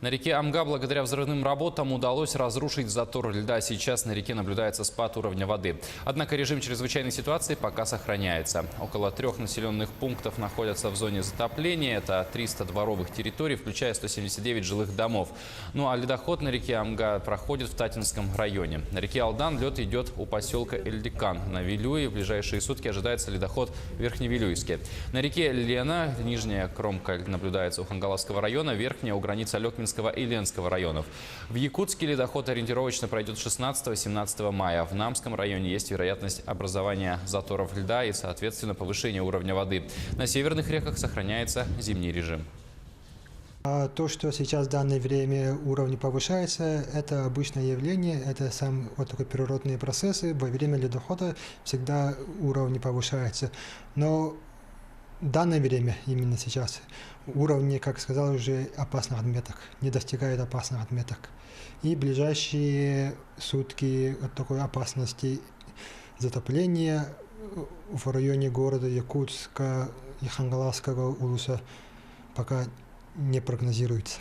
На реке Амга благодаря взрывным работам удалось разрушить затор льда. Сейчас на реке наблюдается спад уровня воды. Однако режим чрезвычайной ситуации пока сохраняется. Около 3 населенных пунктов находятся в зоне затопления. Это 300 дворовых территорий, включая 179 жилых домов. Ну а ледоход на реке Амга проходит в Татинском районе. На реке Алдан лед идет у поселка Эльдикан. На Вилюе в ближайшие сутки ожидается ледоход в Верхневилюйске. На реке Лена нижняя кромка наблюдается у Хангаласского района, верхняя у границы Алекминского и Ленского районов. В Якутске ледоход ориентировочно пройдет 16-17 мая. В Намском районе есть вероятность образования заторов льда и, соответственно, повышения уровня воды. На северных реках сохраняется зимний режим. То, что сейчас в данное время уровень повышается, это обычное явление, это сам вот такие природные процессы. Во время ледохода всегда уровень повышается. Но в данное время, именно сейчас, уровни, как сказал, уже опасных отметок, не достигают опасных отметок. И в ближайшие сутки от такой опасности затопления в районе города Якутска и Хангаласского улуса пока не прогнозируется.